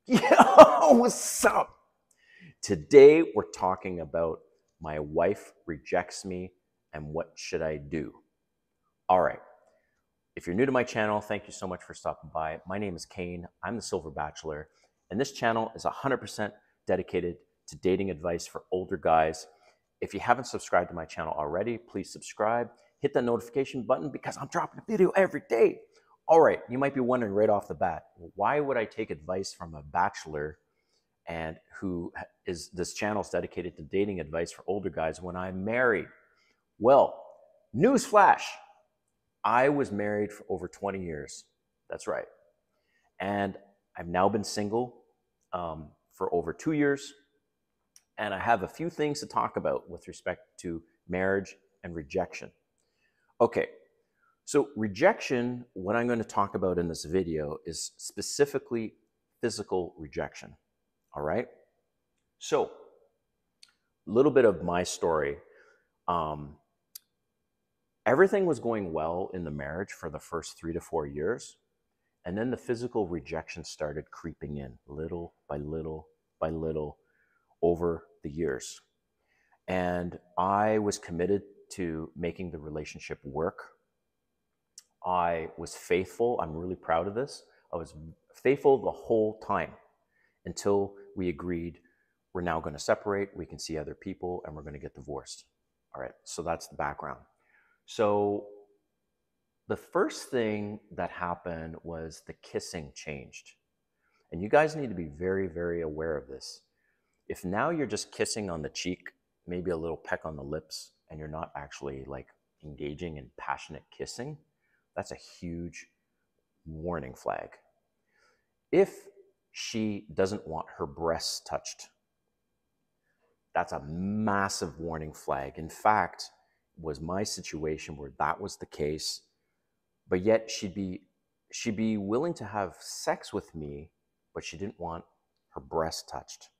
Yo, what's up? Today we're talking about my wife rejects me and what should I do? All right. If you're new to my channel, thank you so much for stopping by. My name is Kane. I'm the Silver Bachelor, and this channel is 100% dedicated to dating advice for older guys. If you haven't subscribed to my channel already, please subscribe. Hit that notification button because I'm dropping a video every day. All right, you might be wondering right off the bat, why would I take advice from a bachelor and who is this channel is dedicated to dating advice for older guys when I'm married? Well, newsflash, I was married for over 20 years. That's right. And I've now been single for over 2 years. And I have a few things to talk about with respect to marriage and rejection. Okay, so rejection, what I'm going to talk about in this video is specifically physical rejection. All right. So, a little bit of my story. Everything was going well in the marriage for the first 3 to 4 years. And then the physical rejection started creeping in little by little by little over the years. And I was committed to making the relationship work. I was faithful. I'm really proud of this. I was faithful the whole time until we agreed we're now going to separate, we can see other people, and we're going to get divorced. All right, so that's the background. So the first thing that happened was the kissing changed. And you guys need to be very, very aware of this. If now you're just kissing on the cheek, maybe a little peck on the lips, and you're not actually like engaging in passionate kissing, that's a huge warning flag. If she doesn't want her breasts touched, that's a massive warning flag. In fact, was my situation where that was the case, but yet she'd be willing to have sex with me, but she didn't want her breasts touched.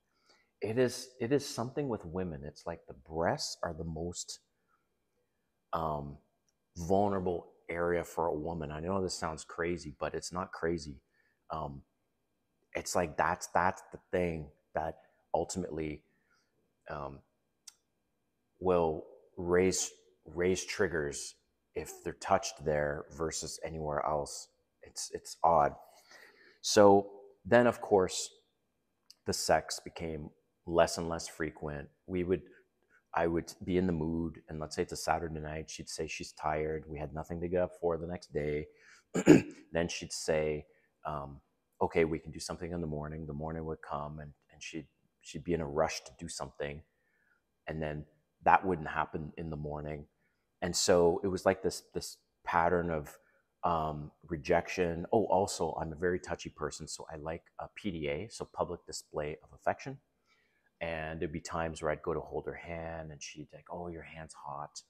It is something with women. It's like the breasts are the most vulnerable area for a woman. I know this sounds crazy, but it's not crazy. It's like that's the thing that ultimately will raise triggers if they're touched there versus anywhere else. It's odd. So then, of course, the sex became less and less frequent. I would be in the mood, and let's say it's a Saturday night, she'd say she's tired. We had nothing to get up for the next day. Then she'd say, okay, we can do something in the morning. The morning would come, and she'd be in a rush to do something, and then that wouldn't happen in the morning. And so it was like this pattern of rejection. Oh, also, I'm a very touchy person, so I like a PDA, so public display of affection. And there'd be times where I'd go to hold her hand, and she'd like, oh, your hand's hot.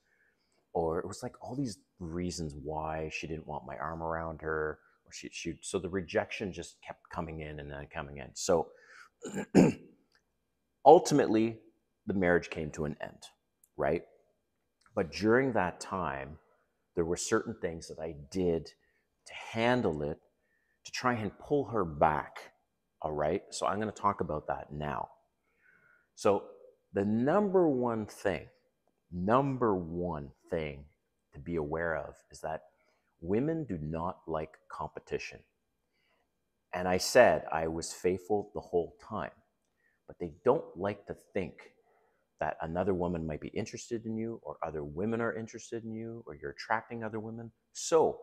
Or it was like all these reasons why she didn't want my arm around her, or so the rejection just kept coming in and then coming in. So ultimately, the marriage came to an end, right? But during that time, there were certain things that I did to handle it, to try and pull her back, all right? So I'm going to talk about that now. So the number one thing to be aware of is that women do not like competition. And I said I was faithful the whole time, but they don't like to think that another woman might be interested in you, or other women are interested in you, or you're attracting other women. So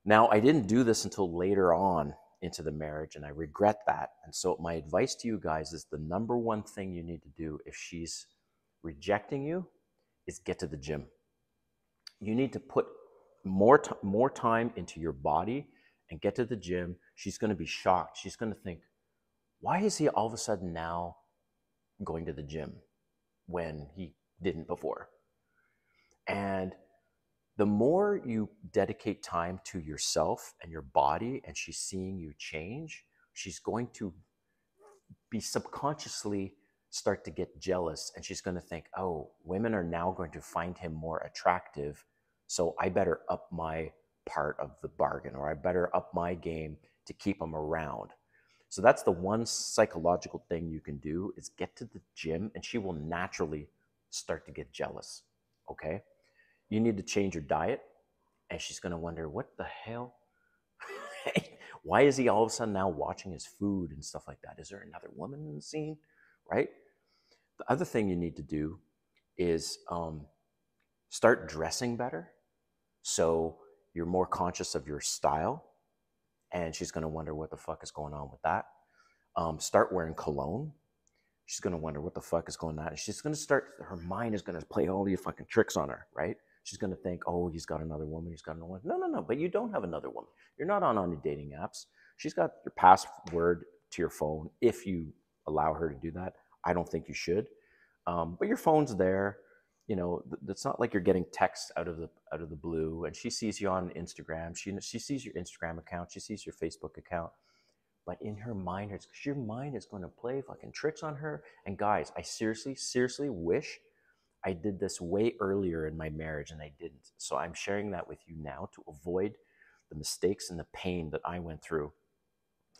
now I didn't do this until later on into the marriage, and I regret that. And so my advice to you guys is the number one thing you need to do if she's rejecting you is get to the gym. You need to put more time into your body and get to the gym. She's going to be shocked. She's going to think, why is he all of a sudden now going to the gym when he didn't before? And the more you dedicate time to yourself and your body, and she's seeing you change, she's going to be subconsciously start to get jealous, and she's going to think, oh, women are now going to find him more attractive, so I better up my part of the bargain, or I better up my game to keep him around. So that's the one psychological thing you can do is get to the gym and she will naturally start to get jealous. Okay. You need to change your diet and she's going to wonder, what the hell? Why is he all of a sudden now watching his food and stuff like that? Is there another woman in the scene? Right. The other thing you need to do is start dressing better. So you're more conscious of your style. And she's going to wonder what the fuck is going on with that. Start wearing cologne. She's going to wonder what the fuck is going on. And she's going to start, her mind is going to play all these fucking tricks on her, right? She's going to think, oh, he's got another woman. He's got another one. No. But you don't have another woman. You're not on any dating apps. She's got your password to your phone if you allow her to do that. I don't think you should. But your phone's there. You know, it's not like you're getting texts out of the blue. And she sees you on Instagram. She sees your Instagram account. She sees your Facebook account. But in her mind, your mind is going to play fucking tricks on her. And guys, I seriously wish I did this way earlier in my marriage and I didn't. So I'm sharing that with you now to avoid the mistakes and the pain that I went through.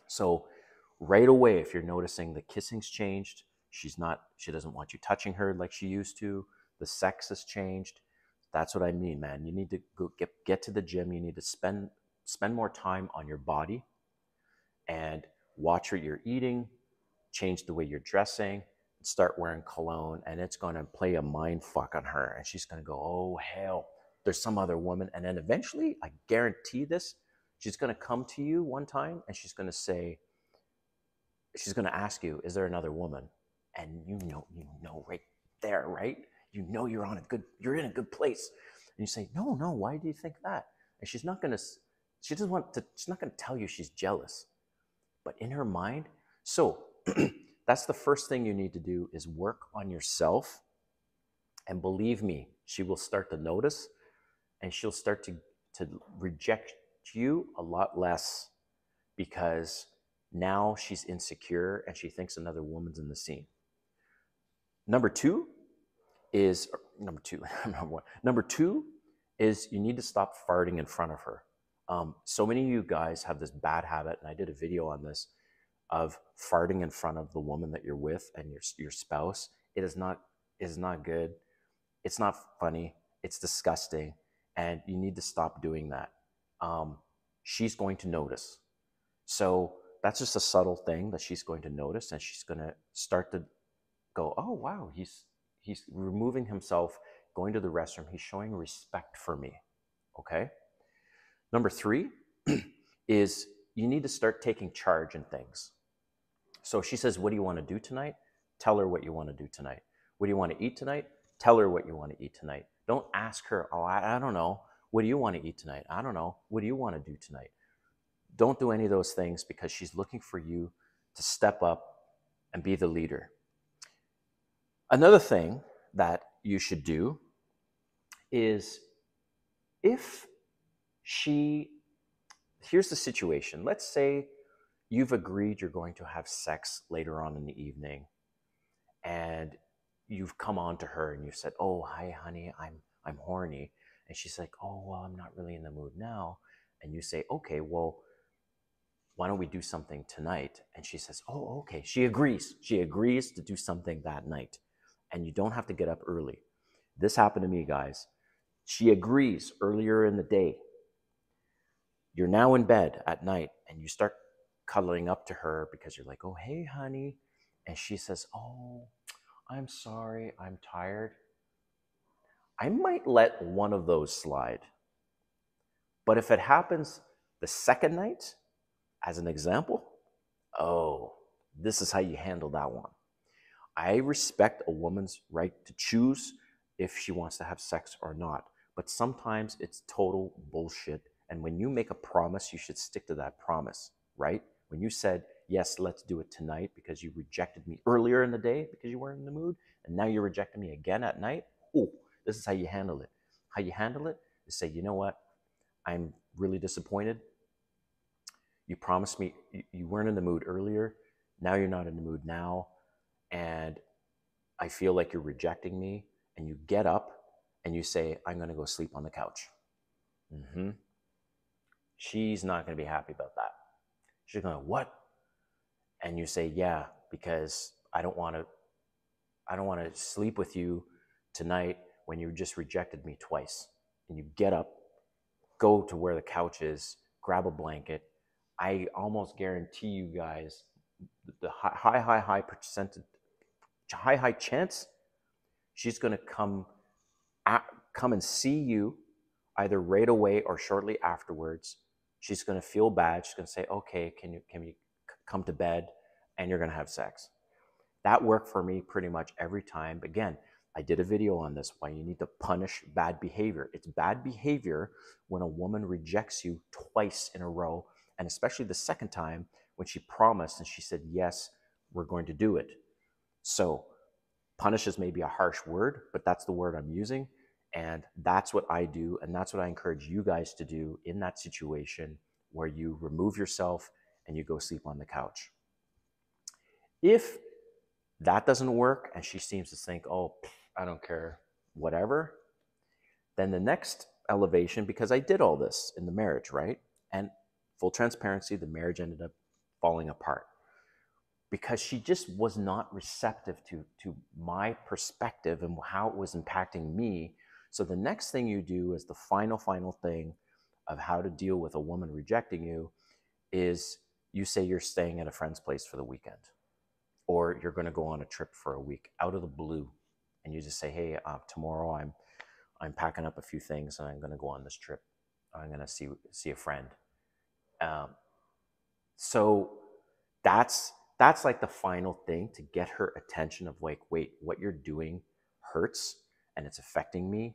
So right away, if you're noticing the kissing's changed, she doesn't want you touching her like she used to. The sex has changed. That's what I mean, man. You need to go get to the gym. You need to spend more time on your body and watch what you're eating, change the way you're dressing, start wearing cologne, and it's going to play a mind fuck on her. And she's going to go, oh, hell, there's some other woman. And then eventually, I guarantee this, she's going to come to you one time and she's going to ask you, is there another woman? And you know right there, right? You know you're in a good place. And you say, no, why do you think that? And she's not going to tell you she's jealous. But in her mind, so that's the first thing you need to do is work on yourself. And believe me, she will start to notice and she'll start to reject you a lot less because now she's insecure and she thinks another woman's in the scene. Number two is you need to stop farting in front of her. So many of you guys have this bad habit, and I did a video on this, of farting in front of the woman that you're with and your spouse. It is not good. It's not funny. It's disgusting, and you need to stop doing that. She's going to notice. So that's just a subtle thing that she's going to notice, and she's going to start to go, oh wow, he's removing himself, going to the restroom. He's showing respect for me. Okay. Number three is you need to start taking charge in things. So she says, what do you want to do tonight? Tell her what you want to do tonight. What do you want to eat tonight? Tell her what you want to eat tonight. Don't ask her, oh, I don't know. What do you want to eat tonight? I don't know. What do you want to do tonight? Don't do any of those things because she's looking for you to step up and be the leader. Another thing that you should do is here's the situation. Let's say you've agreed you're going to have sex later on in the evening and you've come on to her and you've said, oh, hi, honey, I'm horny. And she's like, oh, well, I'm not really in the mood now. And you say, okay, well, why don't we do something tonight? And she says, oh, okay. She agrees to do something that night. And you don't have to get up early. This happened to me, guys. She agrees earlier in the day. You're now in bed at night and you start cuddling up to her because you're like, oh, hey, honey. And she says, oh, I'm sorry, I'm tired. I might let one of those slide. But if it happens the second night, as an example, oh, this is how you handle that one. I respect a woman's right to choose if she wants to have sex or not. But sometimes it's total bullshit. And when you make a promise, you should stick to that promise, right? When you said, yes, let's do it tonight because you rejected me earlier in the day because you weren't in the mood, and now you're rejecting me again at night, oh, this is how you handle it. How you handle it is say, you know what? I'm really disappointed. You promised me you weren't in the mood earlier. Now you're not in the mood now. And I feel like you're rejecting me. And you get up and you say, I'm going to go sleep on the couch. She's not going to be happy about that. She's going, what? and you say, yeah, because I don't want to sleep with you tonight when you just rejected me twice. And you get up, go to where the couch is, grab a blanket. I almost guarantee you guys the high percentage, high chance she's going to come and see you either right away or shortly afterwards. She's going to feel bad. She's going to say, okay, can you come to bed? And you're going to have sex. That worked for me pretty much every time. Again, I did a video on this, why you need to punish bad behavior. It's bad behavior when a woman rejects you twice in a row, and especially the second time when she promised and she said, yes, we're going to do it. So punish is maybe a harsh word, but that's the word I'm using. And that's what I do. And that's what I encourage you guys to do in that situation where you remove yourself and you go sleep on the couch. If that doesn't work and she seems to think, oh, I don't care, whatever, then the next elevation, because I did all this in the marriage, right? And full transparency, the marriage ended up falling apart because she just was not receptive to my perspective and how it was impacting me. So the next thing you do is the final thing of how to deal with a woman rejecting you is you say you're staying at a friend's place for the weekend, or you're going to go on a trip for a week out of the blue, and you just say, hey, tomorrow I'm packing up a few things and I'm going to go on this trip. I'm going to see a friend. So that's like the final thing to get her attention of like, wait, what you're doing hurts and it's affecting me.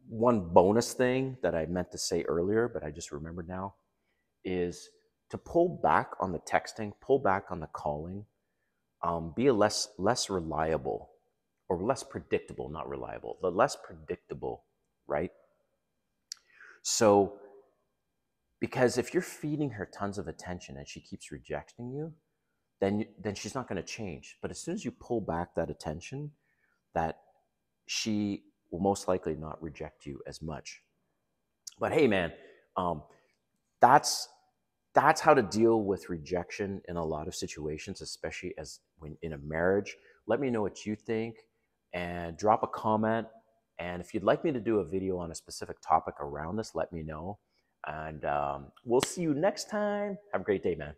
One bonus thing that I meant to say earlier, but I just remembered now, is to pull back on the texting, pull back on the calling, be a less reliable or less predictable, not reliable, the less predictable, right? So, because if you're feeding her tons of attention and she keeps rejecting you, then she's not going to change. But as soon as you pull back that attention, that she will most likely not reject you as much. But hey, man, that's how to deal with rejection in a lot of situations, especially as when in a marriage. Let me know what you think and drop a comment. And if you'd like me to do a video on a specific topic around this, let me know. And we'll see you next time. Have a great day, man.